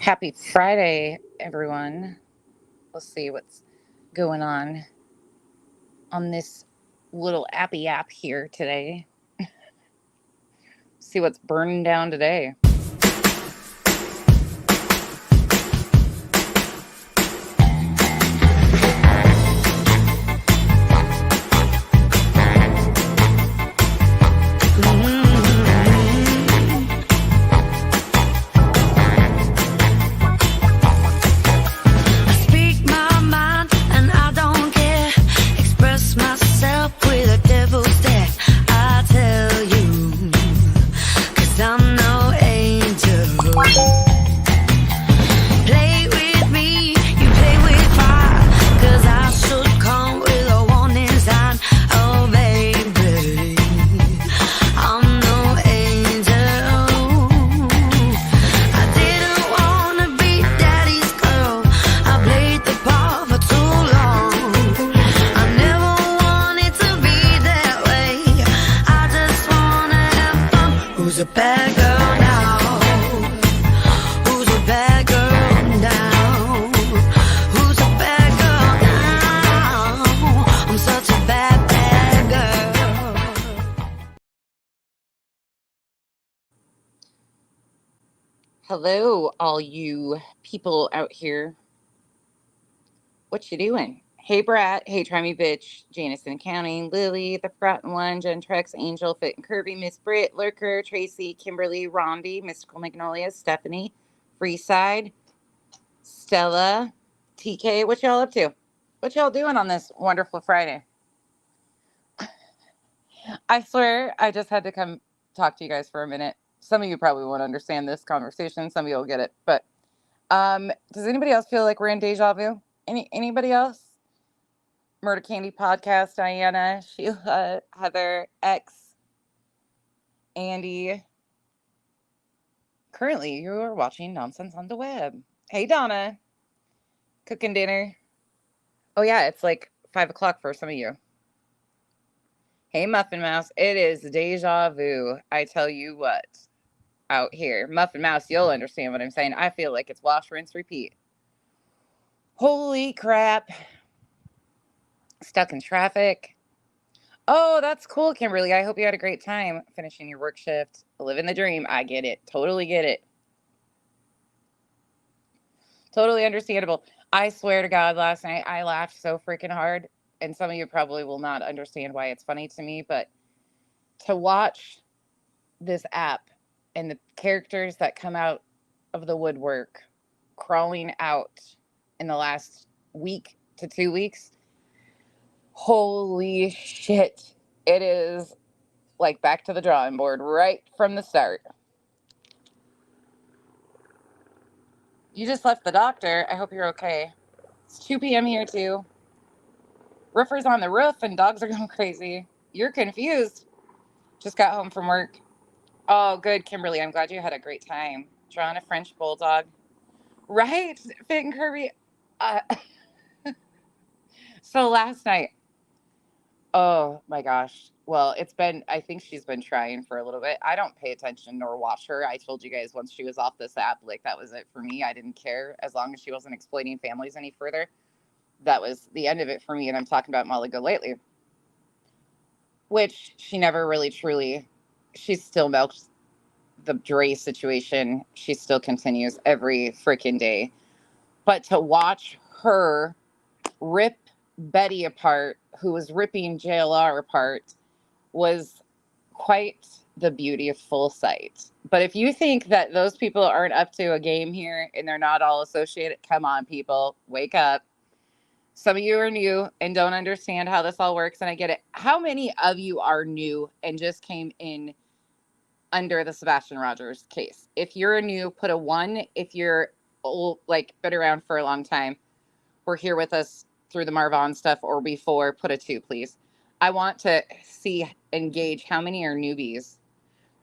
Happy Friday, everyone. Let's see what's going on this little appy app here today. See what's burning down today. Hello, all you people out here. What you doing? Hey, Brat. Hey, Try Me Bitch. Janice and Counting. Lily, The Forgotten One. Jen Trex. Angel. Fit and Kirby. Miss Britt. Lurker. Tracy. Kimberly. Rondi. Mystical Magnolia. Stephanie. Freeside. Stella. TK. What y'all up to? What y'all doing on this wonderful Friday? I swear I just had to come talk to you guys for a minute. Some of you probably won't understand this conversation. Some of you will get it. But does anybody else feel like we're in deja vu? Anybody else? Murder Candy Podcast, Diana, Sheila, Heather, X, Andy. Currently, you are watching Nonsense on the Web. Hey, Donna. Cooking dinner. Oh, yeah, it's like 5 o'clock for some of you. Hey, Muffin Mouse. It is deja vu. I tell you what. Out here. Muffin Mouse, you'll understand what I'm saying. I feel like it's wash, rinse, repeat. Holy crap. Stuck in traffic. Oh, that's cool, Kimberly. I hope you had a great time finishing your work shift. Living the dream. I get it. Totally get it. Totally understandable. I swear to God, last night I laughed so freaking hard. And some of you probably will not understand why it's funny to me, but to watch this app and the characters that come out of the woodwork crawling out in the last week to 2 weeks, holy shit. It is like back to the drawing board right from the start. You just left the doctor. I hope you're okay. It's 2 p.m. here too. Roofers on the roof and dogs are going crazy. You're confused. Just got home from work. Oh, good, Kimberly. I'm glad you had a great time. Drawing a French bulldog. Right, Fit and Kirby. Uh, so last night, oh my gosh. Well, I think she's been trying for a little bit. I don't pay attention nor watch her. I told you guys once she was off this app, like that was it for me. I didn't care as long as she wasn't exploiting families any further. That was the end of it for me. And I'm talking about Molly Golightly, which she never really truly, she still milks the Dre situation. She still continues every freaking day. But to watch her rip Betty apart, who was ripping JLR apart, was quite the beautiful sight. But if you think that those people aren't up to a game here and they're not all associated, come on, people, wake up. Some of you are new and don't understand how this all works, and I get it. How many of you are new and just came in under the Sebastian Rogers case? If you're a new, put a 1. If you're old, like been around for a long time, were here with us through the Marvon stuff or before, put a 2, please. I want to see and gauge how many are newbies,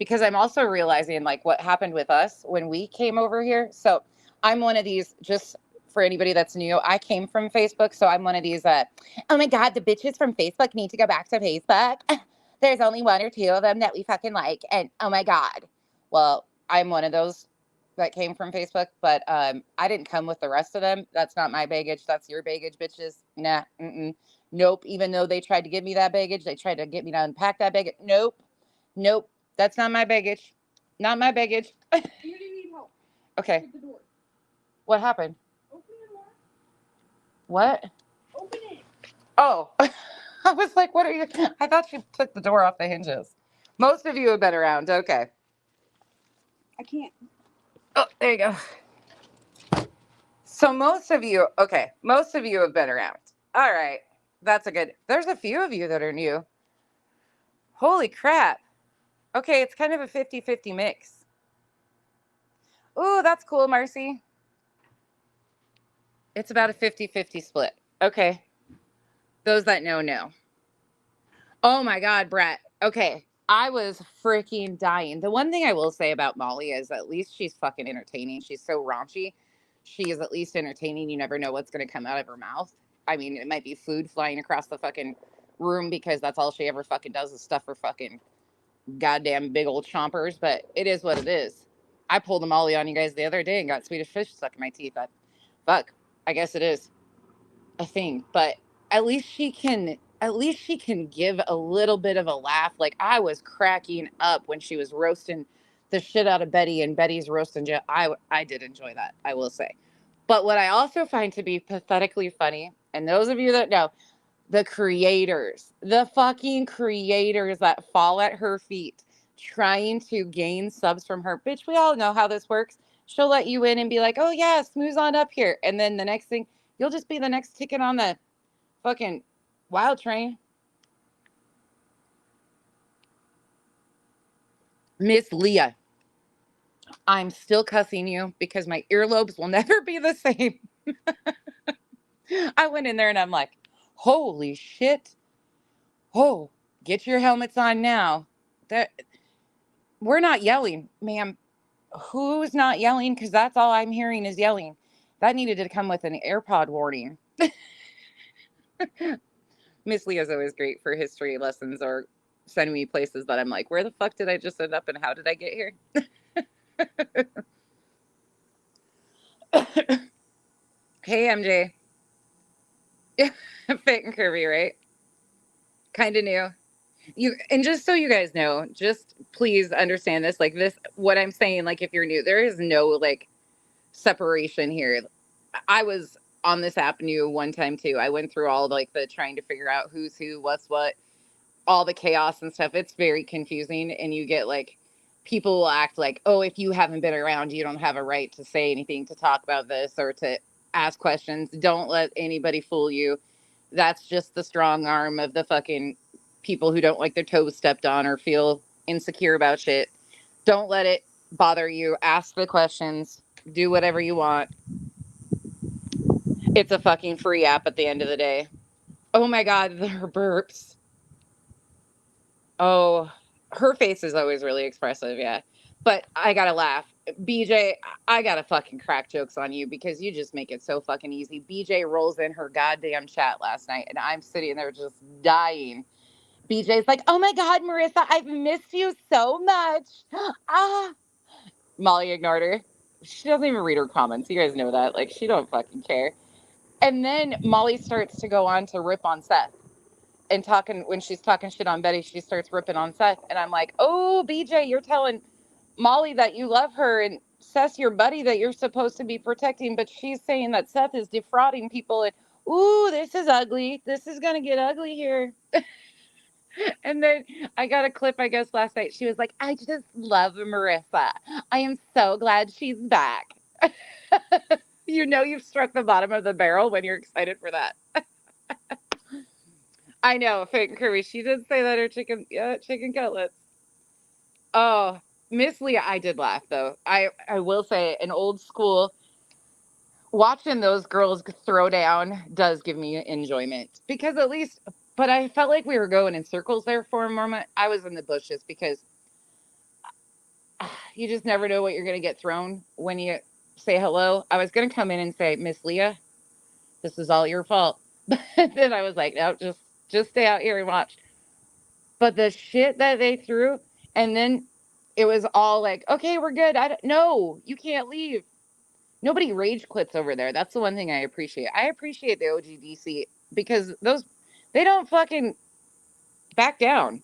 because I'm also realizing like what happened with us when we came over here. So I'm one of these, just for anybody that's new, I came from Facebook. So I'm one of these, oh my God, the bitches from Facebook need to go back to Facebook. There's only 1 or 2 of them that we fucking like. And oh my God. Well, I'm one of those that came from Facebook, but I didn't come with the rest of them. That's not my baggage. That's your baggage, bitches. Nah, nope. Even though they tried to give me that baggage, they tried to get me to unpack that baggage. Nope, nope. That's not my baggage. Not my baggage. You're gonna need help. Okay. With the door. What happened? Open it more. What? Open it. Oh, I was like, what are you? I thought you took the door off the hinges. Most of you have been around. Okay. I can't. Oh, there you go. So most of you have been around. All right. That's a good. There's a few of you that are new. Holy crap. Okay, it's kind of a 50-50 mix. Ooh, that's cool, Marcy. It's about a 50-50 split. Okay. Those that know. Oh my God, Brett. Okay. I was freaking dying. The one thing I will say about Molly is at least she's fucking entertaining. She's so raunchy. She is at least entertaining. You never know what's going to come out of her mouth. I mean, it might be food flying across the fucking room because that's all she ever fucking does is stuff her fucking goddamn big old chompers, but it is what it is. I pulled a Molly on you guys the other day and got Swedish fish stuck in my teeth. Fuck, I guess it is a thing, but at least she can give a little bit of a laugh. Like I was cracking up when she was roasting the shit out of Betty and Betty's roasting Jill. I did enjoy that, I will say. But what I also find to be pathetically funny, and those of you that know, the creators, the fucking creators that fall at her feet trying to gain subs from her. Bitch, we all know how this works. She'll let you in and be like, oh yeah, smooth on up here. And then the next thing, you'll just be the next ticket on the fucking wild train. Miss Leah, I'm still cussing you because my earlobes will never be the same. I went in there and I'm like, holy shit. Oh, get your helmets on now. That we're not yelling, ma'am. Who's not yelling? Because that's all I'm hearing is yelling. That needed to come with an AirPod warning. Miss Leah's always great for history lessons or sending me places that I'm like, where the fuck did I just end up and how did I get here? Hey, MJ. Fit and curvy, right? Kind of new. You and just so you guys know, just please understand this. Like this, what I'm saying. Like if you're new, there is no like separation here. I was on this app new one time too. I went through all like the trying to figure out who's who, what's what, all the chaos and stuff. It's very confusing, and you get like people will act like, oh, if you haven't been around, you don't have a right to say anything, to talk about this, or to ask questions. Don't let anybody fool you. That's just the strong arm of the fucking people who don't like their toes stepped on or feel insecure about shit. Don't let it bother you. Ask the questions. Do whatever you want. It's a fucking free app at the end of the day. Oh my God, her burps. Oh, her face is always really expressive, yeah. But I gotta laugh. BJ, I gotta fucking crack jokes on you because you just make it so fucking easy. BJ rolls in her goddamn chat last night and I'm sitting there just dying. BJ's like, oh my God, Marissa, I've missed you so much. Ah. Molly ignored her. She doesn't even read her comments. You guys know that. Like, she don't fucking care. And then Molly starts to go on to rip on Seth. And talking when she's talking shit on Betty, she starts ripping on Seth. And I'm like, oh, BJ, you're telling Molly that you love her and Seth's your buddy that you're supposed to be protecting, but she's saying that Seth is defrauding people. And ooh, this is ugly. This is gonna get ugly here. And then I got a clip, I guess, last night. She was like, I just love Marissa. I am so glad she's back. You know you've struck the bottom of the barrel when you're excited for that. I know, Fit and Curry. She did say that her chicken cutlets. Oh, Miss Leah, I did laugh though. I will say, an old school watching those girls throw down does give me enjoyment because at least. But I felt like we were going in circles there for a moment. I was in the bushes because you just never know what you're going to get thrown when you say hello. I was going to come in and say, Miss Leah, this is all your fault. But then I was like, no, just stay out here and watch. But the shit that they threw, and then it was all like, okay, we're good. No, you can't leave. Nobody rage quits over there. That's the one thing I appreciate. I appreciate the OGDC because they don't fucking back down.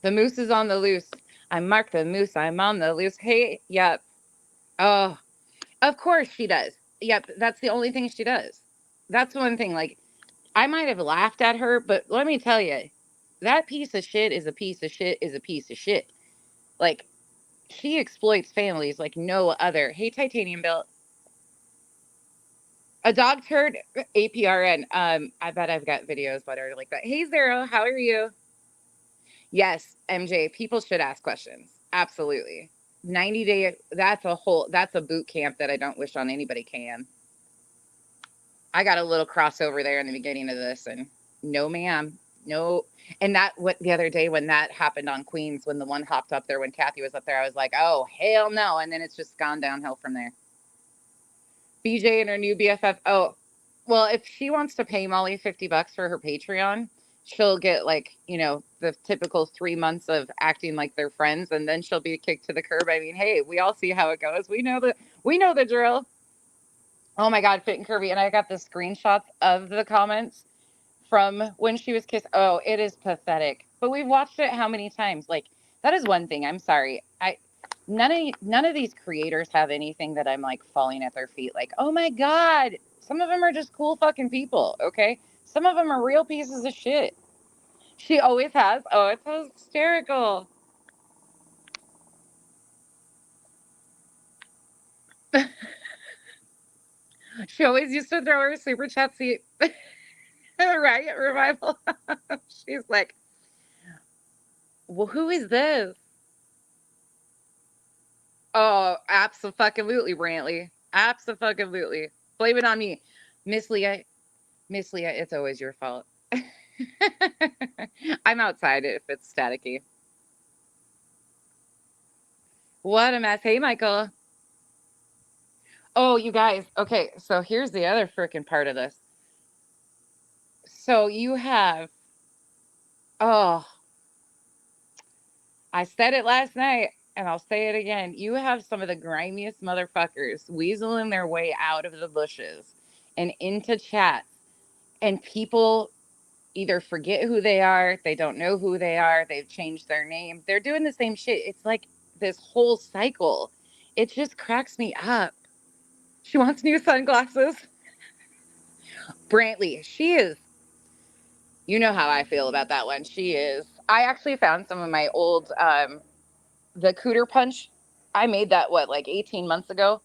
The moose is on the loose. I mark the moose. I'm on the loose. Hey, yep. Oh, of course she does. Yep, that's the only thing she does. That's one thing. Like, I might have laughed at her, but let me tell you, that piece of shit is a piece of shit is a piece of shit. Like, she exploits families like no other. Hey, Titanium Bill. A dog turd APRN. I bet I've got videos about her like that. Hey, Zero, how are you? Yes, MJ, people should ask questions. Absolutely. 90-day, that's a boot camp that I don't wish on anybody can. I got a little crossover there in the beginning of this, and no, ma'am. No. And what the other day when that happened on Queens, when the one hopped up there, when Kathy was up there, I was like, oh, hell no. And then it's just gone downhill from there. BJ and her new BFF. Oh, well, if she wants to pay Molly $50 for her Patreon, she'll get like, the typical 3 months of acting like they're friends, and then she'll be kicked to the curb. I mean, hey, we all see how it goes. We know the drill. Oh my God, Fit and Curvy. And I got the screenshots of the comments from when she was kissed. Oh, it is pathetic. But we've watched it how many times? Like, that is one thing. I'm sorry. None of these creators have anything that I'm like falling at their feet. Like, oh my God. Some of them are just cool fucking people. Okay. Some of them are real pieces of shit. She always has. Oh, it's hysterical. She always used to throw her super chat seat. Riot Revival. She's like, well, who is this? Oh, absolutely, Brantley. Absolutely. Blame it on me. Miss Leah, it's always your fault. I'm outside if it's staticky. What a mess. Hey, Michael. Oh, you guys. Okay, so here's the other freaking part of this. So you have, oh, I said it last night and I'll say it again. You have some of the grimiest motherfuckers weaseling their way out of the bushes and into chats, and people either forget who they are, they don't know who they are, they've changed their name. They're doing the same shit. It's like this whole cycle. It just cracks me up. She wants new sunglasses. Brantley, she is, you know how I feel about that one. She is. I actually found some of my old, the Cooter Punch. I made that, like 18 months ago.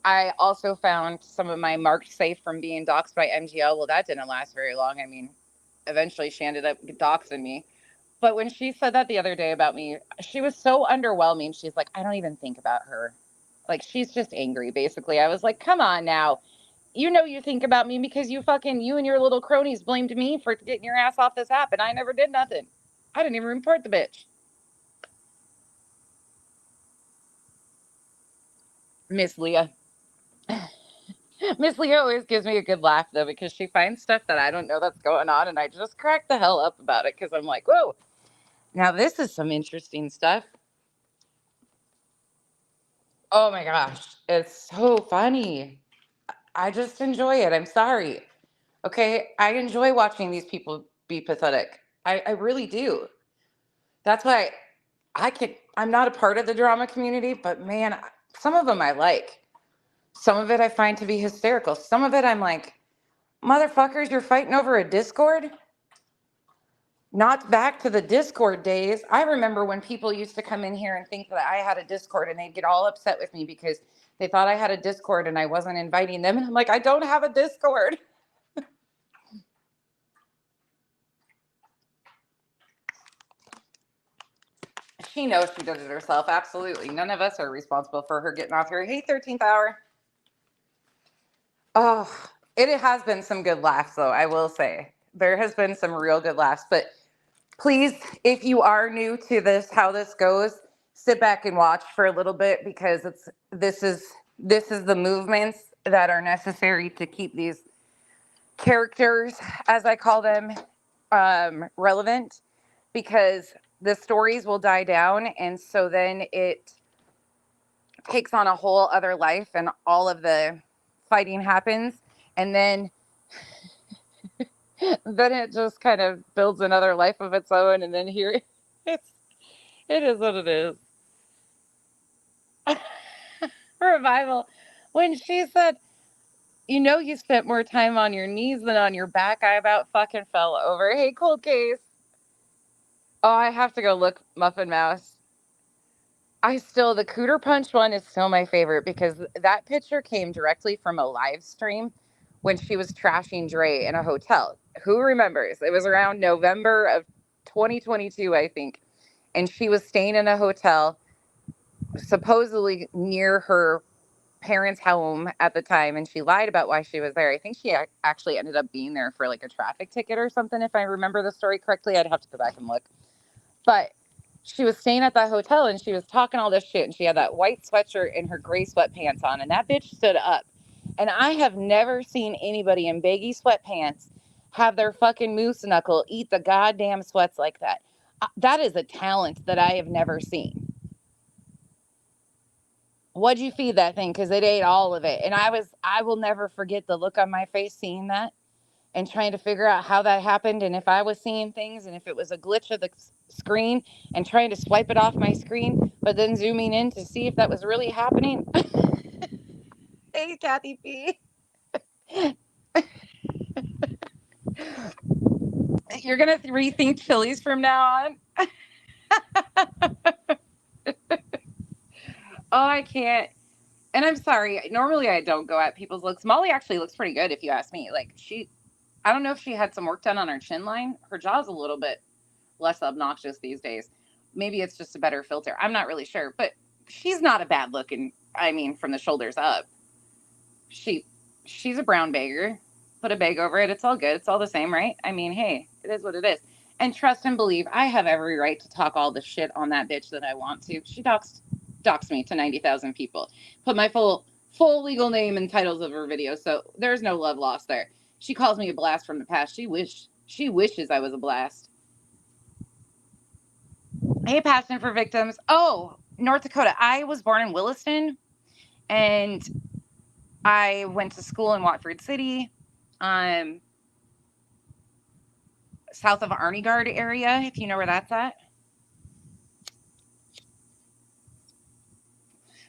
I also found some of my marked safe from being doxxed by MGL. Well, that didn't last very long. I mean, eventually she ended up doxing me. But when she said that the other day about me, she was so underwhelming. She's like, I don't even think about her. Like, she's just angry, basically. I was like, come on now. You think about me because you and your little cronies blamed me for getting your ass off this app, and I never did nothing. I didn't even report the bitch. Miss Leah. Miss Leah always gives me a good laugh, though, because she finds stuff that I don't know that's going on, and I just crack the hell up about it because I'm like, whoa, now this is some interesting stuff. Oh my gosh, it's so funny. I just enjoy it. I'm sorry. Okay, I enjoy watching these people be pathetic. I really do. That's why I'm not a part of the drama community, but man, some of them I like. Some of it I find to be hysterical. Some of it I'm like, motherfuckers, you're fighting over a Discord? Not back to the Discord days. I remember when people used to come in here and think that I had a Discord, and they'd get all upset with me because they thought I had a Discord and I wasn't inviting them. And I'm like, I don't have a Discord. She knows she did it herself. Absolutely. None of us are responsible for her getting off here. Hey, 13th hour. Oh, it has been some good laughs, though, I will say. There has been some real good laughs. But please, if you are new to this, how this goes, sit back and watch for a little bit, because this is the movements that are necessary to keep these characters, as I call them, relevant. Because the stories will die down, and so then it takes on a whole other life, and all of the fighting happens, and then it just kind of builds another life of its own, and then here it is what it is. Revival. When she said, you spent more time on your knees than on your back, I about fucking fell over. Hey, Cold Case. Oh, I have to go look Muffin Mouse. The Cooter Punch one is still my favorite because that picture came directly from a live stream when she was trashing Dre in a hotel. Who remembers? It was around November of 2022, I think. And she was staying in a hotel, supposedly near her parents' home at the time. And she lied about why she was there. I think she actually ended up being there for like a traffic ticket or something. If I remember the story correctly, I'd have to go back and look. But she was staying at that hotel and she was talking all this shit, and she had that white sweatshirt and her gray sweatpants on, and that bitch stood up. And I have never seen anybody in baggy sweatpants have their fucking moose knuckle eat the goddamn sweats like that. That is a talent that I have never seen. What'd you feed that thing? Because it ate all of it. And I will never forget the look on my face seeing that and trying to figure out how that happened, and if I was seeing things, and if it was a glitch of the screen, and trying to swipe it off my screen, but then zooming in to see if that was really happening. Hey, Kathy P. You're going to rethink Chili's from now on? Oh, I can't. And I'm sorry. Normally, I don't go at people's looks. Molly actually looks pretty good, if you ask me. Like, I don't know if she had some work done on her chin line. Her jaw's a little bit less obnoxious these days. Maybe it's just a better filter. I'm not really sure, but she's not a bad looking. I mean, from the shoulders up, she's a brown bagger. Put a bag over it. It's all good. It's all the same, right? I mean, hey, it is what it is. And trust and believe, I have every right to talk all the shit on that bitch that I want to. She doxed me to 90,000 people. Put my full legal name and titles of her video, so there's no love lost there. She calls me a blast from the past. She wishes I was a blast. Hey, Passion for Victims. Oh, North Dakota. I was born in Williston, and I went to school in Watford City, south of Arnegard area, if you know where that's at.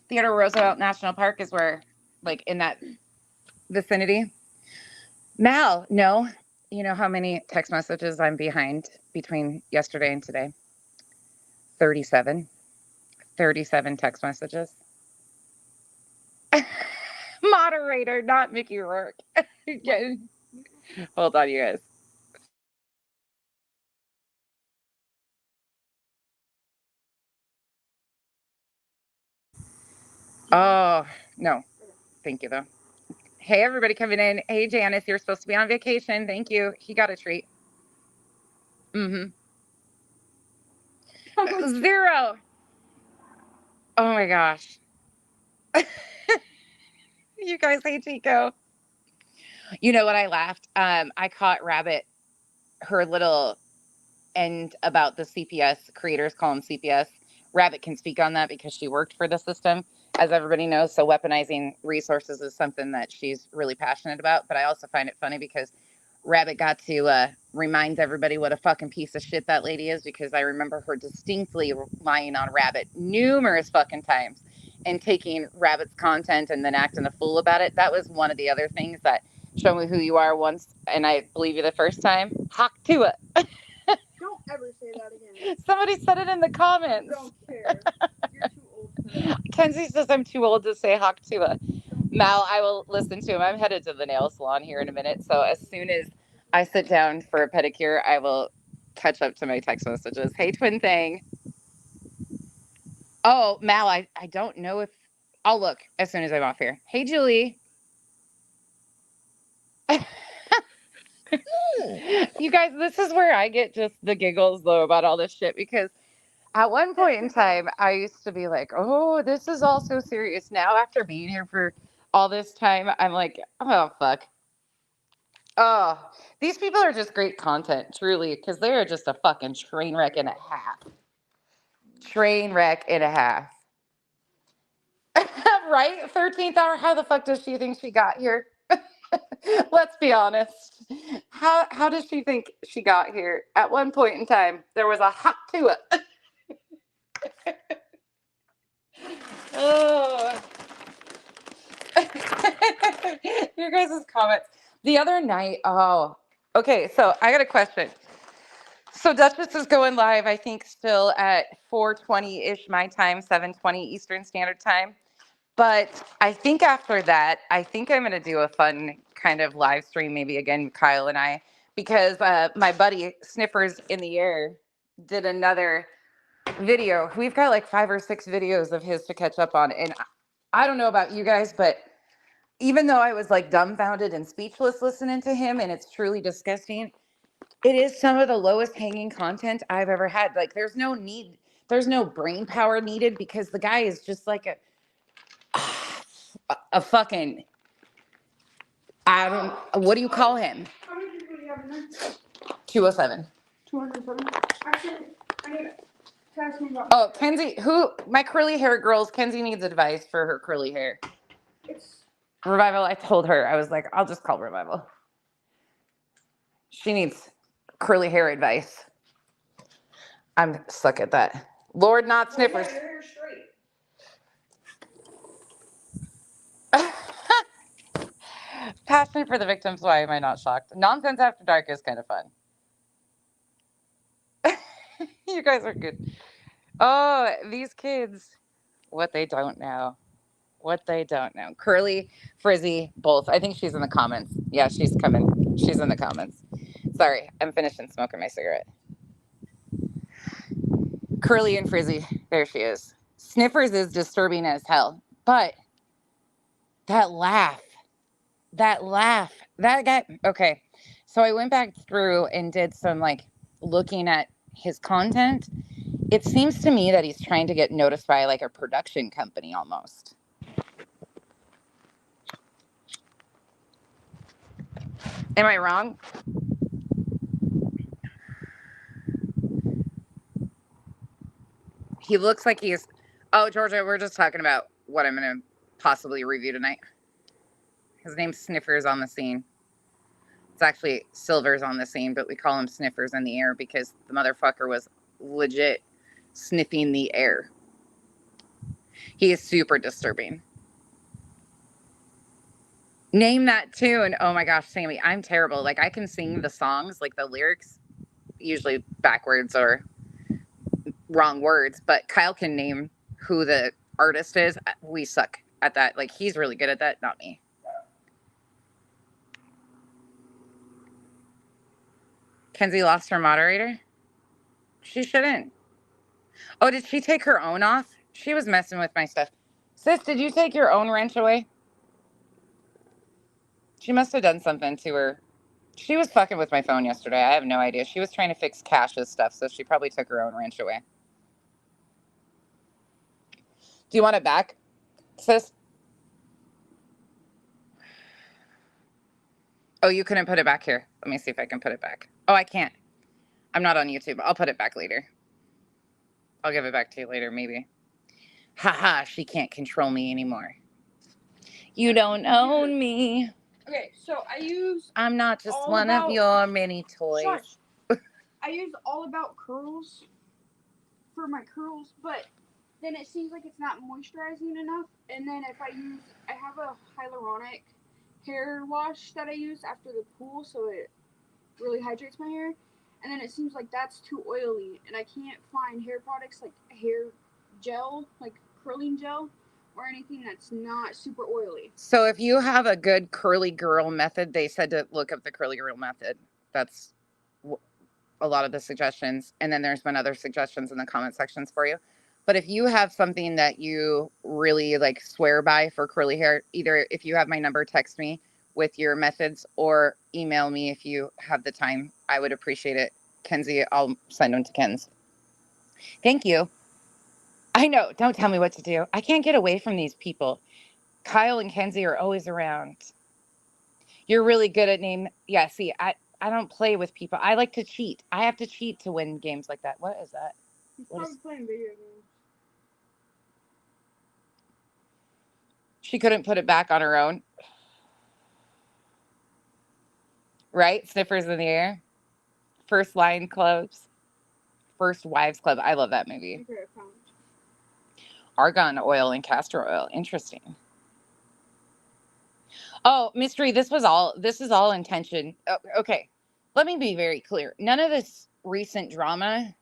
Theodore Roosevelt National Park is where, like, in that vicinity. Mal, no. You know how many text messages I'm behind between yesterday and today? 37. 37 text messages. Moderator, not Mickey Rourke. Hold on, you guys. Oh, no. Thank you, though. Hey, everybody coming in. Hey, Janice, you're supposed to be on vacation. Thank you. He got a treat. Mm-hmm. 0. Oh, my gosh. You guys, hey, Chico. You know what? I laughed. I caught Rabbit, her little end about the CPS. Creators call them CPS. Rabbit can speak on that because she worked for the system, as everybody knows. So weaponizing resources is something that she's really passionate about. But I also find it funny because Rabbit got to remind everybody what a fucking piece of shit that lady is, because I remember her distinctly lying on Rabbit numerous fucking times and taking Rabbit's content and then acting a fool about it. That was one of the other things that show me who you are once, and I believe you the first time. Hawk to it. Don't ever say that again. Somebody said it in the comments. Don't care. You're too old for that. Kenzie says I'm too old to say Hawk to it. Mal, I will listen to him. I'm headed to the nail salon here in a minute. So as soon as I sit down for a pedicure, I will catch up to my text messages. Hey, Twin Thing. Oh, Mal, I don't know if I'll look as soon as I'm off here. Hey, Julie. You guys, this is where I get just the giggles, though, about all this shit, because at one point in time, I used to be like, oh, this is all so serious. Now, after being here for all this time, I'm like, oh, fuck. Oh, these people are just great content, truly, because they are just a fucking train wreck and a half. Train wreck and a half. Right? 13th hour. How the fuck does she think she got here? Let's be honest. How does she think she got here? At one point in time, there was a hop to it. Oh. Your guys' comments. The other night, oh, okay, so I got a question. So Duchess is going live, I think, still at 4:20-ish my time, 7:20 Eastern Standard Time. But I think after that, I think I'm going to do a fun kind of live stream, maybe again, Kyle and I, because my buddy Sniffers in the Air did another video. We've got like 5 or 6 videos of his to catch up on. And I don't know about you guys, but even though I was like dumbfounded and speechless listening to him, and it's truly disgusting, it is some of the lowest hanging content I've ever had. Like, there's no need, there's no brain power needed because the guy is just like a fucking, I don't, what do you call him? How many people do you have in there? 207. 207. Actually, I need to ask me about. Oh, Kenzie, my curly hair girls, Kenzie needs advice for her curly hair. It's Revival, I told her, I was like, I'll just call Revival. She needs curly hair advice. I'm stuck at that. Lord, not Sniffers. your hair's straight. Passion for the victims. Why am I not shocked? Nonsense After Dark is kind of fun. You guys are good. Oh, these kids. What they don't know. What they don't know. Curly, Frizzy, both. I think she's in the comments. Yeah, she's coming. She's in the comments. Sorry, I'm finishing smoking my cigarette. Curly and Frizzy. There she is. Sniffers is disturbing as hell. But that laugh. That guy. Okay. So I went back through and did some like looking at his content. It seems to me that he's trying to get noticed by like a production company almost. Am I wrong? He looks like he's. Oh, Georgia, we're just talking about what I'm going to possibly review tonight. His name's Sniffers on the Scene. It's actually Silver's on the Scene, but we call him Sniffers in the Air because the motherfucker was legit sniffing the air. He is super disturbing. Name that tune. Oh my gosh, Sammy, I'm terrible. Like, I can sing the songs, like the lyrics, usually backwards or wrong words, but Kyle can name who the artist is. We suck at that. Like, he's really good at that, not me. Kenzie lost her moderator? She shouldn't. Oh, did she take her own off? She was messing with my stuff. Sis, did you take your own wrench away? She must have done something to her. She was fucking with my phone yesterday. I have no idea. She was trying to fix Cash's stuff, so she probably took her own wrench away. Do you want it back, sis? Oh, you couldn't put it back here. Let me see if I can put it back. Oh, I can't. I'm not on YouTube. I'll put it back later. I'll give it back to you later, maybe. Haha, she can't control me anymore. You don't own me. Okay, so I use. I'm not just one of your many toys. Shush. I use All About Curls for my curls, but then it seems like it's not moisturizing enough. And then if I have a hyaluronic hair wash that I use after the pool, so it really hydrates my hair. And then it seems like that's too oily, and I can't find hair products like hair gel, like curling gel, or anything that's not super oily. So if you have a good curly girl method, they said to look up the curly girl method. That's a lot of the suggestions. And then there's been other suggestions in the comment sections for you. But if you have something that you really like swear by for curly hair, either if you have my number, text me with your methods or email me if you have the time. I would appreciate it. Kenzie, I'll send them to Ken's. Thank you. I know. Don't tell me what to do. I can't get away from these people. Kyle and Kenzie are always around. You're really good at name. Yeah, see, I don't play with people. I like to cheat. I have to cheat to win games like that. What is that? He's probably playing video games. She couldn't put it back on her own. Right? Sniffers in the air. First Line Clubs. First Wives Club. I love that movie. Okay, I found it. Argan oil and castor oil. Interesting. Oh, mystery. This is all intention. Oh, okay. Let me be very clear. None of this recent drama,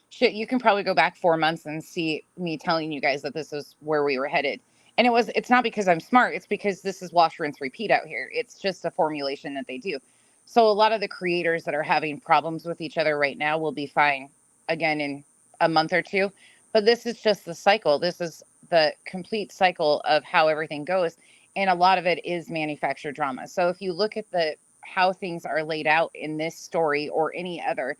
shit, you can probably go back 4 months and see me telling you guys that this is where we were headed. And it's not because I'm smart. It's because this is wash, rinse, repeat out here. It's just a formulation that they do. So a lot of the creators that are having problems with each other right now will be fine again in a month or two. But this is just the cycle. This is the complete cycle of how everything goes. And a lot of it is manufactured drama. So if you look at how things are laid out in this story or any other,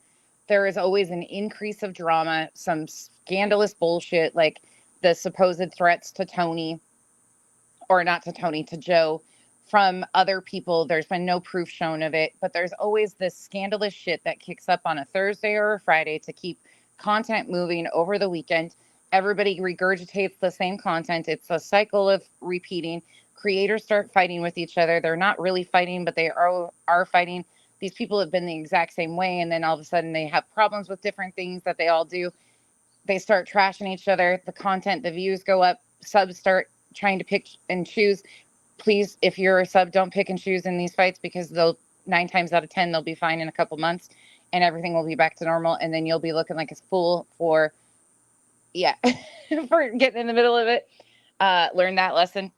there is always an increase of drama, some scandalous bullshit like the supposed threats to Tony, or not to Tony, to Joe, from other people. There's been no proof shown of it, but there's always this scandalous shit that kicks up on a Thursday or a Friday to keep content moving over the weekend. Everybody regurgitates the same content. It's a cycle of repeating. Creators start fighting with each other. They're not really fighting, but they are fighting. These people have been the exact same way, and then all of a sudden they have problems with different things that they all do. They start trashing each other. The content, the views go up. Subs start trying to pick and choose. Please, if you're a sub, don't pick and choose in these fights, because they'll 9 times out of 10 they'll be fine in a couple months, and everything will be back to normal, and then you'll be looking like a fool for for getting in the middle of it. Learn that lesson.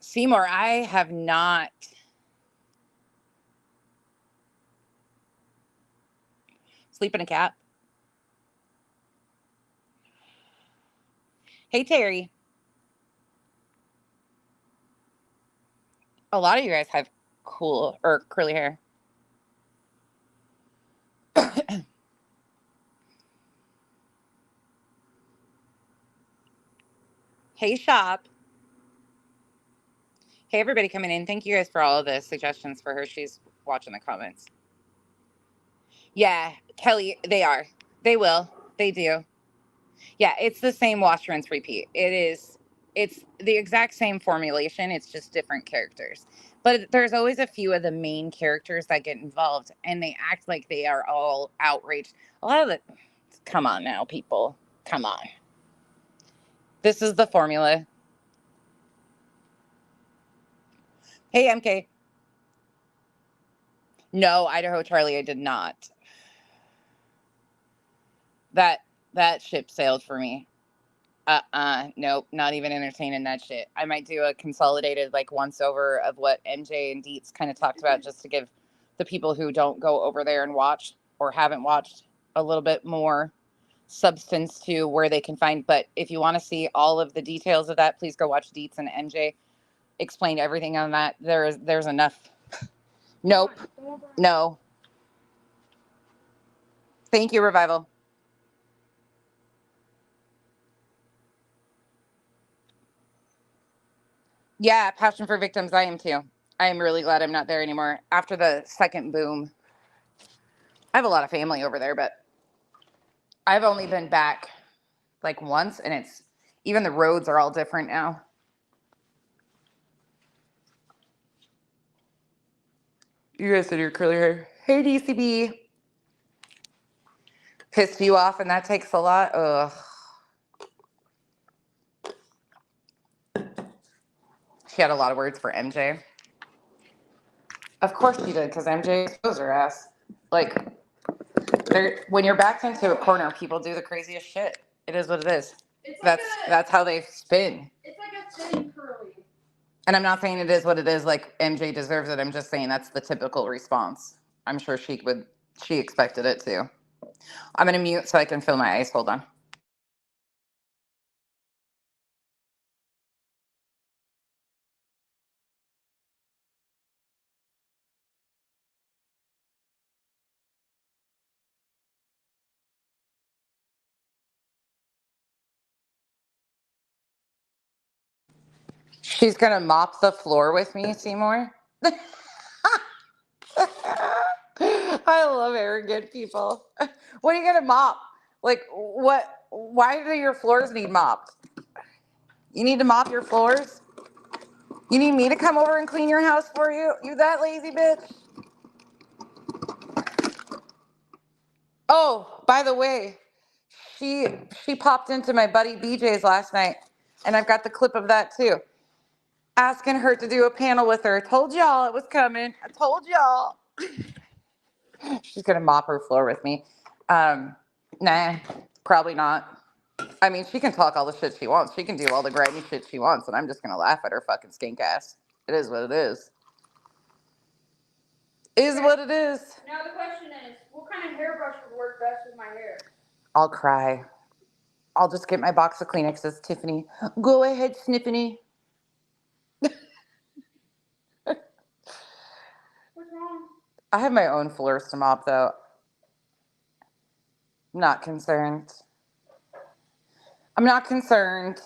Seymour, I have not. Sleep in a cap. Hey, Terry. A lot of you guys have cool or curly hair. Hey, Shop. Hey, everybody coming in. Thank you guys for all of the suggestions for her. She's watching the comments. Yeah, Kelly, they are. They will. They do. Yeah, it's the same wash, rinse, repeat. It's the exact same formulation. It's just different characters. But there's always a few of the main characters that get involved, and they act like they are all outraged. A lot of the, come on now, people. Come on. This is the formula. Hey, MK. No, Idaho Charlie, I did not. That ship sailed for me. Nope, not even entertaining that shit. I might do a consolidated like once over of what MJ and Deets kind of talked about, just to give the people who don't go over there and watch or haven't watched a little bit more substance to where they can find. But if you want to see all of the details of that, please go watch Deets and MJ explain everything on that. There's enough. Nope. No. Thank you, Revival. Yeah, Passion for Victims, I am too. I am really glad I'm not there anymore. After the second boom, I have a lot of family over there, but I've only been back like once, and it's even the roads are all different now. You guys did your curly hair. Hey, DCB. Pissed you off, and that takes a lot. Ugh. She had a lot of words for MJ. Of course she did, because MJ exposed her ass. Like, when you're backed into a corner, people do the craziest shit. It is what it is. That's how they spin. It's like a thin curly. And I'm not saying it is what it is, like MJ deserves it. I'm just saying that's the typical response. I'm sure she expected it too. I'm going to mute so I can fill my ice. Hold on. She's going to mop the floor with me, Seymour. I love arrogant people. What are you gonna mop? Like what? Why do your floors need mopped? You need to mop your floors? You need me to come over and clean your house for you? You that lazy bitch? Oh, by the way, she popped into my buddy BJ's last night, and I've got the clip of that too. Asking her to do a panel with her. Told y'all it was coming. I told y'all. She's gonna mop her floor with me. Nah, probably not. I mean, she can talk all the shit she wants. She can do all the grimy shit she wants, and I'm just gonna laugh at her fucking stink ass. It is what it is. Is what it is. Now the question is, what kind of hairbrush would work best with my hair? I'll cry. I'll just get my box of Kleenexes, Tiffany. Go ahead, Sniffany. What's wrong? I have my own floors to mop, though. I'm not concerned. I'm not concerned.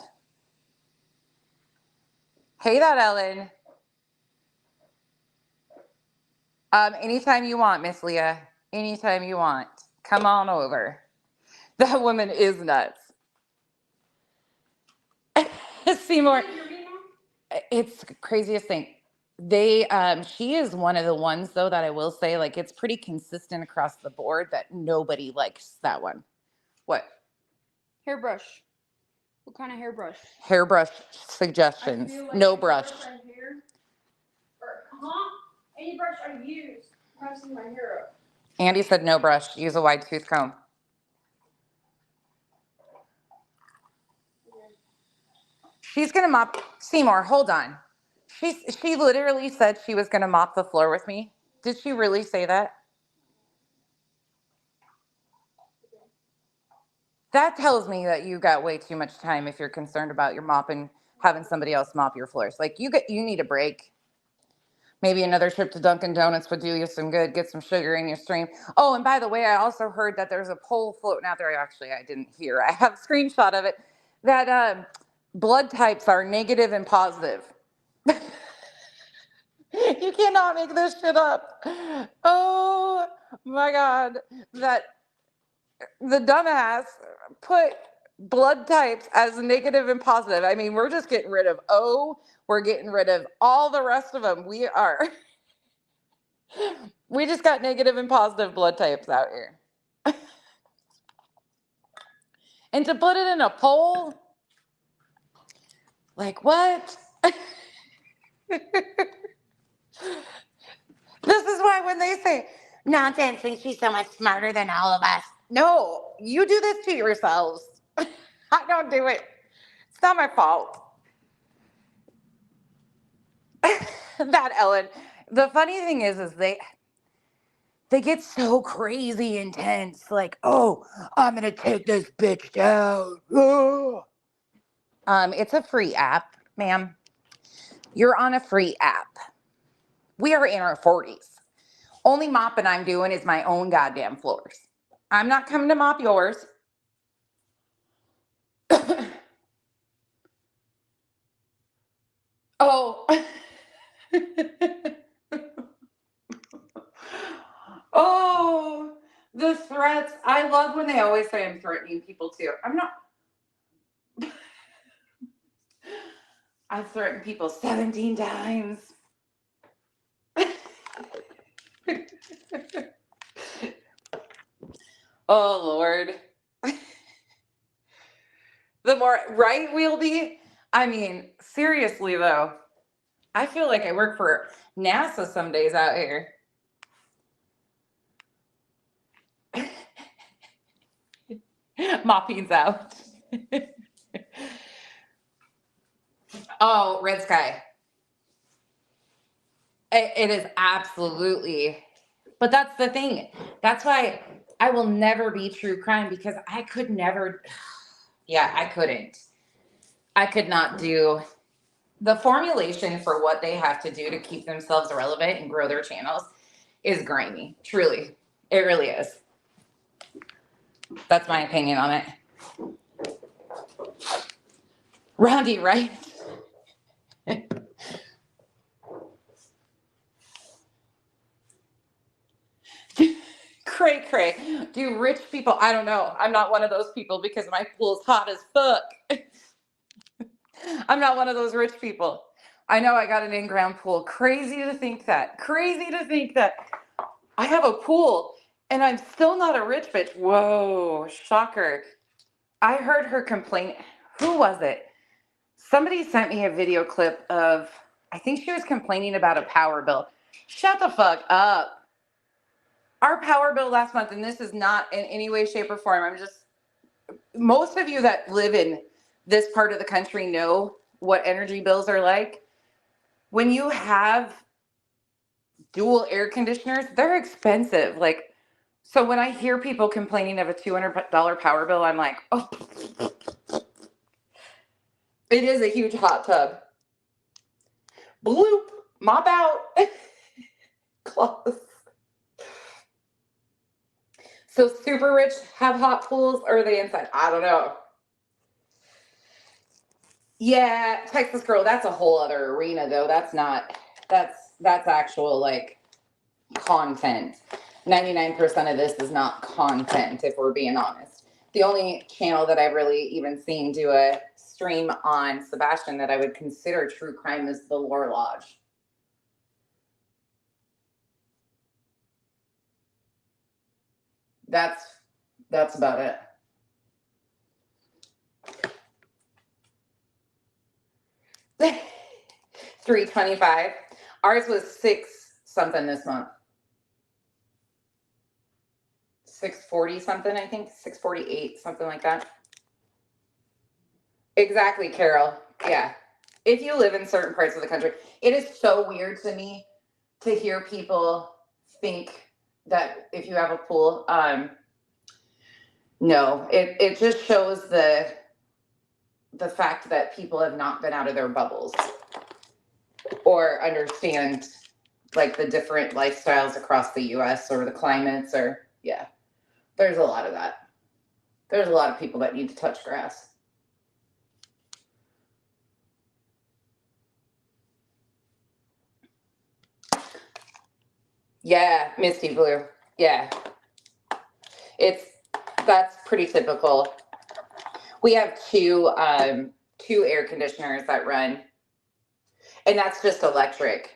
Hey, that Ellen. Anytime you want, Miss Leah. Anytime you want. Come on over. That woman is nuts. Seymour. It's the craziest thing. She is one of the ones though that I will say, like, it's pretty consistent across the board that nobody likes that one. What? Hairbrush. What kind of hairbrush? Hairbrush suggestions. Like no brush. Any brush I use, messing my hair up. Andy said no brush. Use a wide tooth comb. She's gonna mop. Seymour, hold on. She literally said she was gonna mop the floor with me. Did she really say that? That tells me that you got way too much time if you're concerned about your mopping, having somebody else mop your floors. Like you need a break. Maybe another trip to Dunkin' Donuts would do you some good. Get some sugar in your stream. Oh, and by the way, I also heard that there's a poll floating out there. Actually, I didn't hear. I have a screenshot of it. That blood types are negative and positive. You cannot make this shit up. Oh my God. That the dumbass put blood types as negative and positive. I mean, we're just getting rid of O. We're getting rid of all the rest of them. We just got negative and positive blood types out here. And to put it in a poll, like what? This is why when they say, nonsense, thinks she's so much smarter than all of us. No, you do this to yourselves. I don't do it. It's not my fault. That Ellen. The funny thing is they get so crazy intense. Like, oh, I'm gonna take this bitch down. Oh. It's a free app, ma'am. You're on a free app. We are in our 40s. Only mopping I'm doing is my own goddamn floors. I'm not coming to mop yours. Oh. Oh, the threats. I love when they always say I'm threatening people too. I'm not. I've threatened people 17 times. Oh, Lord. The more right we'll be. I mean, seriously, though. I feel like I work for NASA some days out here. Mopping's out. Oh, Red Sky. It is absolutely. But that's the thing. That's why I will never be true crime because I could never. Yeah, I couldn't. I could not do the formulation for what they have to do to keep themselves relevant and grow their channels is grimy. Truly. It really is. That's my opinion on it. Roundy, right? Cray cray. Do rich people? I don't know. I'm not one of those people because my pool's hot as fuck. I'm not one of those rich people. I know I got an in-ground pool. Crazy to think that. Crazy to think that I have a pool and I'm still not a rich bitch. Whoa, shocker. I heard her complain. Who was it? Somebody sent me a video clip of, I think she was complaining about a power bill. Shut the fuck up. Our power bill last month, and this is not in any way, shape, or form. Most of you that live in this part of the country know what energy bills are like. When you have dual air conditioners, they're expensive. Like, so when I hear people complaining of a $200 power bill, I'm like, oh, it is a huge hot tub. Bloop, mop out. Close. So super rich have hot pools, or are they inside? I don't know. Yeah, Texas girl, that's a whole other arena though. That's actual like content. 99% of this is not content, if we're being honest. The only channel that I've really even seen do a stream on Sebastian that I would consider true crime is the Lore Lodge. That's about it. $325. Ours was $6 something this month. 640 something, I think. 648, something like that. Exactly, Carol. Yeah. If you live in certain parts of the country, it is so weird to me to hear people think that if you have a pool, no, it just shows the fact that people have not been out of their bubbles or understand like the different lifestyles across the US or the climates, or yeah, there's a lot of that. There's a lot of people that need to touch grass. Yeah, misty blue. Yeah. That's pretty typical. We have two air conditioners that run, and that's just electric.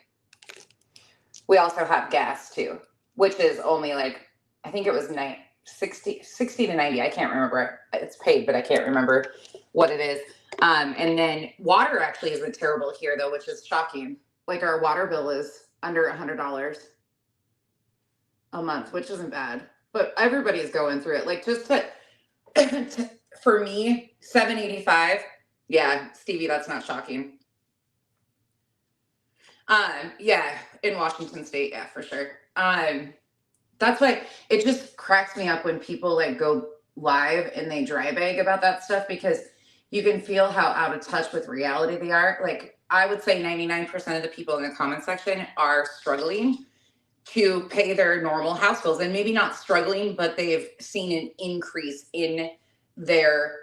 We also have gas too, which is only like, I think it was 60 to 90. I can't remember. It's paid, but I can't remember what it is. And then water actually isn't terrible here though, which is shocking. Like our water bill is under $100 a month, which isn't bad, but everybody's going through it. Like just for me, $7.85. Yeah, Stevie, that's not shocking. Yeah, in Washington State, yeah, for sure. That's why it just cracks me up when people like go live and they dry bag about that stuff, because you can feel how out of touch with reality they are. Like I would say 99% of the people in the comment section are struggling to pay their normal house bills, and maybe not struggling, but they've seen an increase in their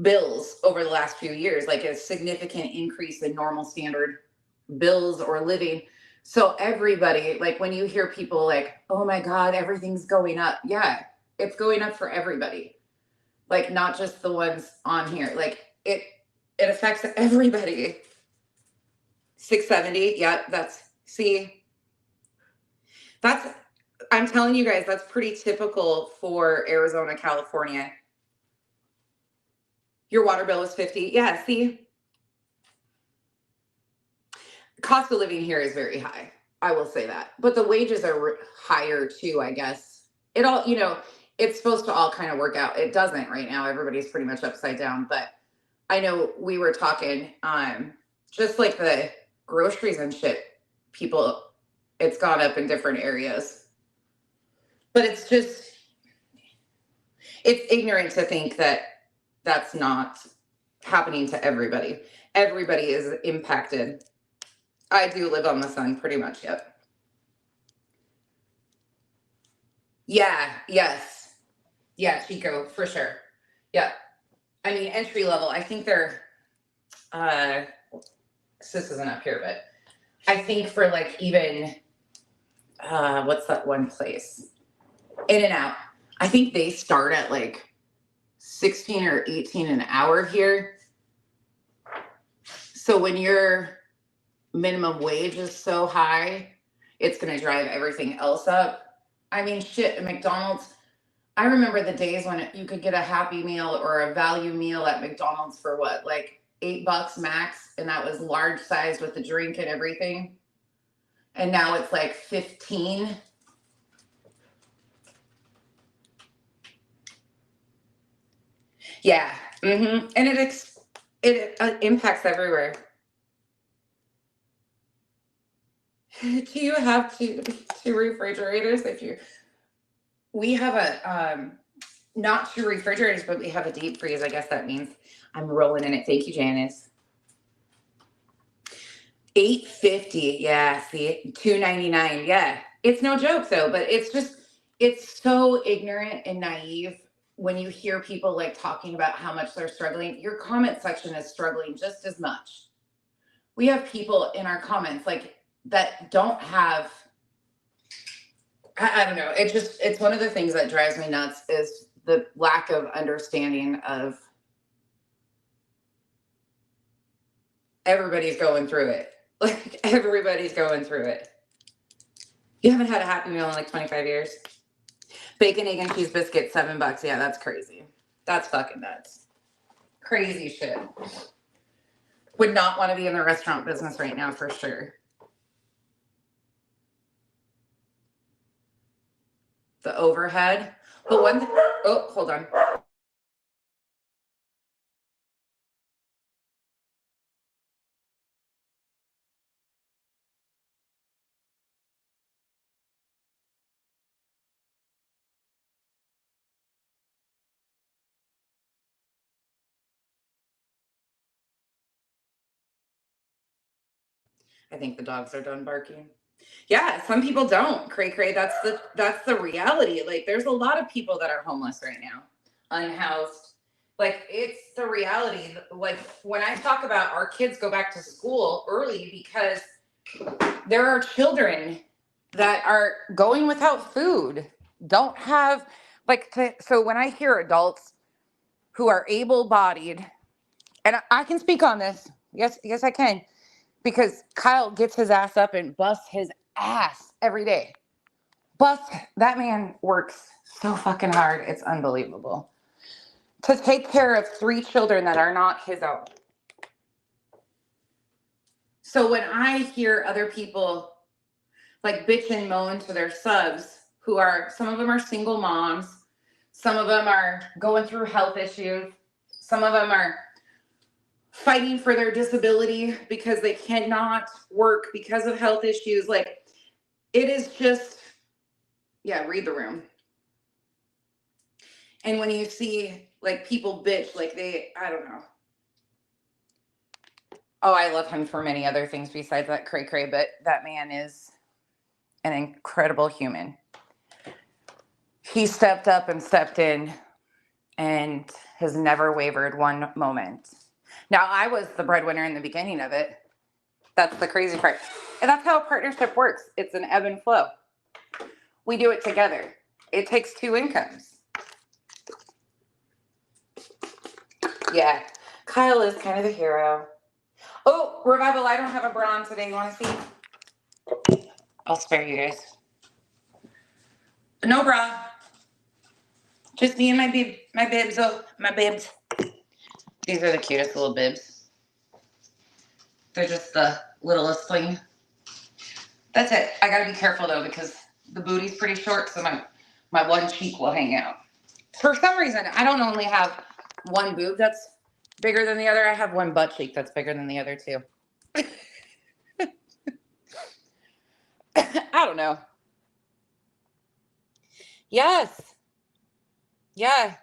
bills over the last few years, like a significant increase in normal standard bills or living. So everybody, like when you hear people like, oh my God, everything's going up. Yeah, it's going up for everybody. Like not just the ones on here. Like it affects everybody. 670. Yeah, I'm telling you guys, that's pretty typical for Arizona, California. Your water bill is 50. Yeah, see? Cost of living here is very high. I will say that. But the wages are higher too, I guess. It all, it's supposed to all kind of work out. It doesn't right now. Everybody's pretty much upside down. But I know we were talking, just like the groceries and shit, it's gone up in different areas. But it's ignorant to think that that's not happening to everybody. Everybody is impacted. I do live on the sun pretty much, yep. Yeah, yes. Yeah, Chico, for sure. Yeah. I mean, entry level, I think they're, this isn't up here, but I think for like even, what's that one place? In and out. I think they start at like 16 or 18 an hour here. So when your minimum wage is so high, it's going to drive everything else up. I mean, shit, at McDonald's, I remember the days when you could get a Happy Meal or a value meal at McDonald's for what, like $8 max, and that was large sized with the drink and everything. And now it's like 15. Yeah. And it impacts everywhere. Do you have two refrigerators? We have a not two refrigerators, but we have a deep freeze. I guess that means I'm rolling in it. Thank you, Janice. $8.50. Yeah, see, $2.99. Yeah, it's no joke though, but it's so ignorant and naive when you hear people like talking about how much they're struggling. Your comment section is struggling just as much. We have people in our comments like that don't have. I don't know. It's one of the things that drives me nuts is the lack of understanding of everybody's going through it. Like everybody's going through it. You haven't had a Happy Meal in like 25 years. Bacon, egg, and cheese biscuit, $7. Yeah, that's crazy. That's fucking nuts. Crazy shit. Would not want to be in the restaurant business right now for sure. The overhead. But oh, hold on. I think the dogs are done barking. Yeah, some people don't. Cray cray. That's the reality. Like there's a lot of people that are homeless right now, unhoused. Like it's the reality. Like when I talk about our kids go back to school early because there are children that are going without food, don't have so when I hear adults who are able-bodied, and I can speak on this. Yes, I can. Because Kyle gets his ass up and busts his ass every day. That man works so fucking hard. It's unbelievable. To take care of 3 children that are not his own. So when I hear other people like bitch and moan to their subs, some of them are single moms, some of them are going through health issues, some of them are fighting for their disability because they cannot work because of health issues. Like it is just, yeah, read the room. And when you see like people bitch, like I don't know. Oh, I love him for many other things besides that cray cray, but that man is an incredible human. He stepped up and stepped in and has never wavered one moment. Now, I was the breadwinner in the beginning of it. That's the crazy part. And that's how a partnership works. It's an ebb and flow. We do it together. It takes 2 incomes. Yeah. Kyle is kind of the hero. Oh, Revival, I don't have a bra on today. You want to see? I'll spare you guys. No bra. Just me and my bibs. Oh, my bibs. These are the cutest little bibs. They're just the littlest thing. That's it. I gotta be careful though because the booty's pretty short, so my one cheek will hang out. For some reason, I don't only have one boob that's bigger than the other. I have one butt cheek that's bigger than the other too. I don't know. Yes. Yeah.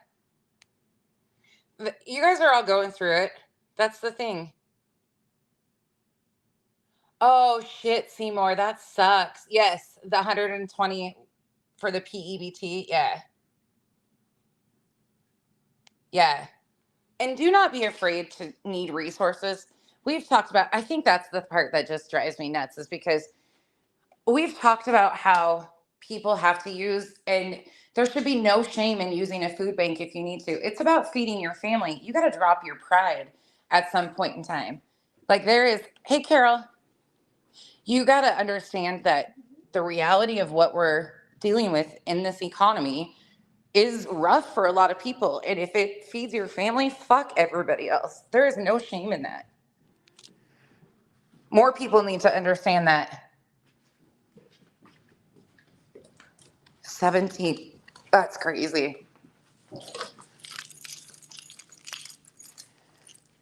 You guys are all going through it. That's the thing. Oh shit, Seymour, that sucks. Yes, the 120 for the PEBT. Yeah. Yeah. And do not be afraid to need resources. We've talked about, I think that's the part that just drives me nuts is because we've talked about how people have to use, and There should be no shame in using a food bank if you need to. It's about feeding your family. You got to drop your pride at some point in time. Like there is, hey, Carol, you got to understand that the reality of what we're dealing with in this economy is rough for a lot of people. And if it feeds your family, fuck everybody else. There is no shame in that. More people need to understand that. 17, that's crazy.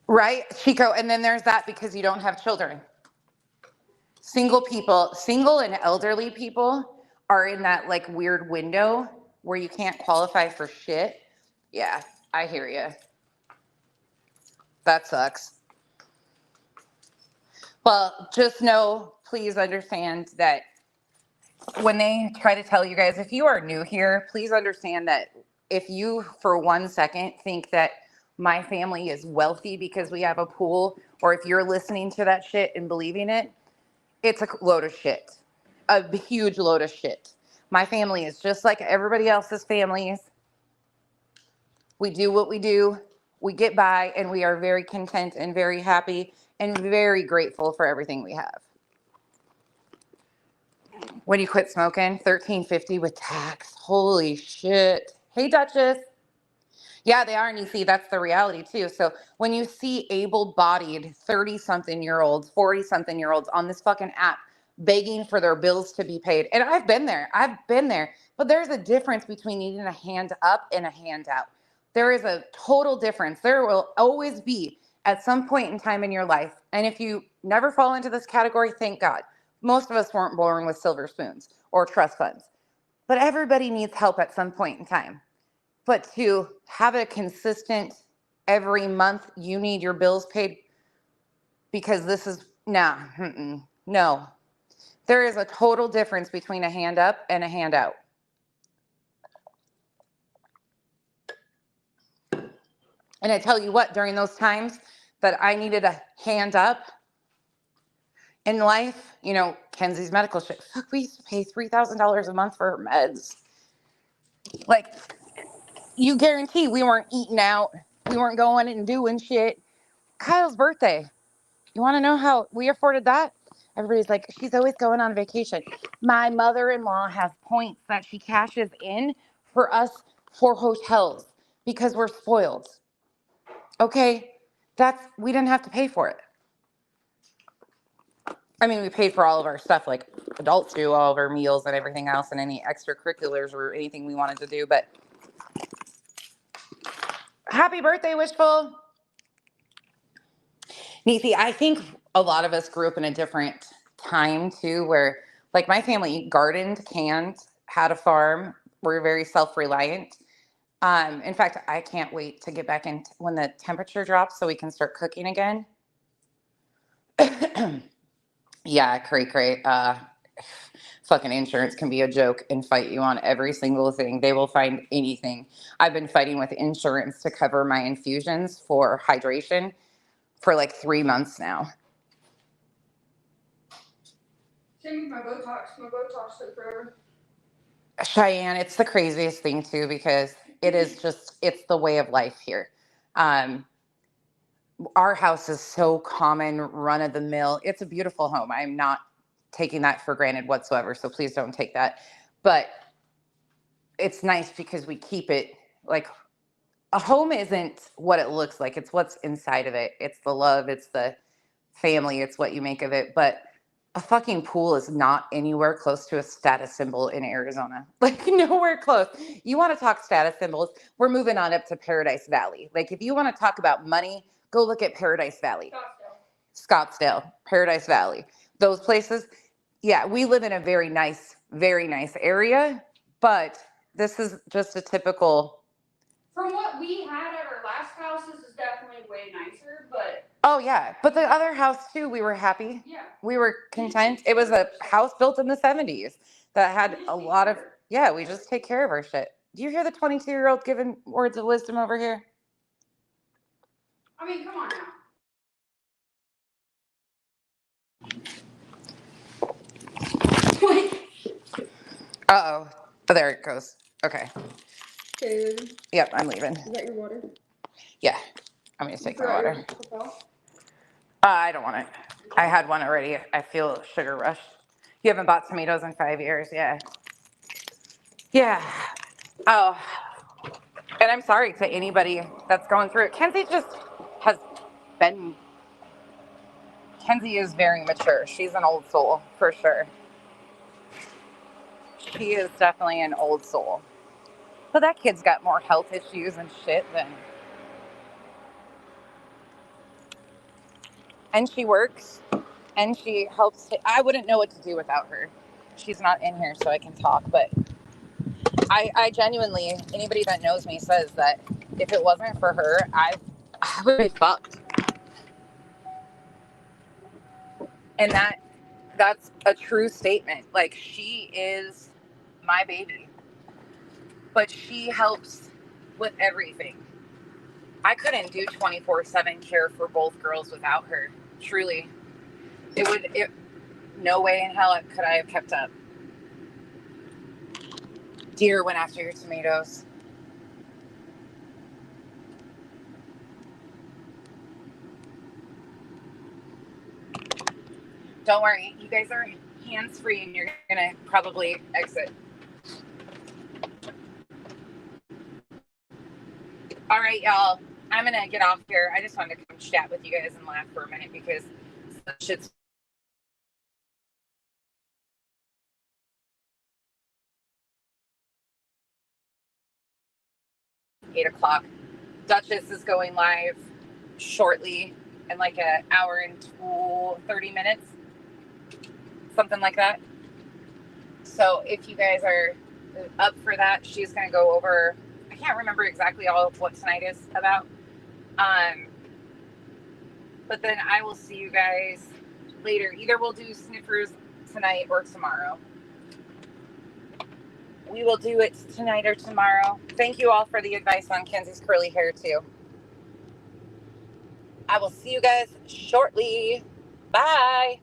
Right, Chico? And then there's that because you don't have children. Single people, single and elderly people are in that like weird window where you can't qualify for shit. Yeah, I hear you. That sucks. Well, just know, please understand that when they try to tell you guys, if you are new here, please understand that if you for 1 second think that my family is wealthy because we have a pool, or if you're listening to that shit and believing it, it's a load of shit. A huge load of shit. My family is just like everybody else's families. We do what we do. We get by, and we are very content and very happy and very grateful for everything we have. When you quit smoking, $13.50 with tax. Holy shit. Hey, Duchess. Yeah, they are. And you see, that's the reality too. So when you see able-bodied 30-something-year-olds, 40-something-year-olds on this fucking app begging for their bills to be paid, and I've been there. But there's a difference between needing a hand up and a handout. There is a total difference. There will always be at some point in time in your life. And if you never fall into this category, thank God. Most of us weren't born with silver spoons or trust funds. But everybody needs help at some point in time. But to have a consistent every month, you need your bills paid because this is, no. There is a total difference between a hand up and a handout. And I tell you what, during those times that I needed a hand up in life, you know, Kenzie's medical shit, fuck, we used to pay $3,000 a month for her meds. Like, you guarantee we weren't eating out. We weren't going and doing shit. Kyle's birthday. You want to know how we afforded that? Everybody's like, she's always going on vacation. My mother-in-law has points that she cashes in for us for hotels because we're spoiled. Okay? We didn't have to pay for it. I mean, we paid for all of our stuff like adults do, all of our meals and everything else and any extracurriculars or anything we wanted to do. But happy birthday, Wishful. Neethi, I think a lot of us grew up in a different time too, where like my family gardened, canned, had a farm. We're very self-reliant. In fact, I can't wait to get back in when the temperature drops so we can start cooking again. Yeah, cray. Fucking insurance can be a joke and fight you on every single thing. They will find anything. I've been fighting with insurance to cover my infusions for hydration for like 3 months now. Same with my Botox. My Botox took forever. Cheyenne, it's the craziest thing too because it's the way of life here. Our house is so common, run of the mill. It's a beautiful home. I'm not taking that for granted whatsoever, so please don't take that. But it's nice because we keep it like a home isn't what it looks like. It's what's inside of it. It's the love, it's the family, it's what you make of it. But a fucking pool is not anywhere close to a status symbol in Arizona. Like nowhere close. You want to talk status symbols? We're moving on up to Paradise Valley. Like if you want to talk about money, go look at Paradise Valley. Scottsdale, Paradise Valley. Those places. Yeah, we live in a very nice area, but this is just a typical. From what we had at our last house, this is definitely way nicer, but. Oh, yeah. But the other house, too, we were happy. Yeah. We were content. It was a house built in the 70s that had a lot of, yeah, we just take care of our shit. Do you hear the 22-year-old giving words of wisdom over here? I mean, come on now. Uh-oh. Oh, there it goes. Okay. Okay. Yep, I'm leaving. Is that your water? Yeah. I'm going to take my forgot your water. Propel? I don't want it. I had one already. I feel sugar rush. You haven't bought tomatoes in 5 years. Yeah. Yeah. Oh, and I'm sorry to anybody that's going through it. Kenzie just has been, Kenzie is very mature. She's an old soul for sure. She is definitely an old soul. But that kid's got more health issues and shit than. And she works and she helps. I wouldn't know what to do without her. She's not in here so I can talk, but I genuinely, anybody that knows me says that if it wasn't for her, I would be fucked. And that's a true statement. Like, she is my baby, but she helps with everything. I couldn't do 24/7 care for both girls without her. Truly, no way in hell could I have kept up. Deer went after your tomatoes. Don't worry, you guys are hands free and you're gonna probably exit. All right, y'all. I'm gonna get off here. I just wanted to come chat with you guys and laugh for a minute because shit's 8 o'clock. Duchess is going live shortly in like an hour and 30 minutes, something like that. So if you guys are up for that, she's going to go over, I can't remember exactly all of what tonight is about. But then I will see you guys later. Either we'll do sniffers tonight or tomorrow. We will do it tonight or tomorrow. Thank you all for the advice on Kenzie's curly hair too. I will see you guys shortly. Bye.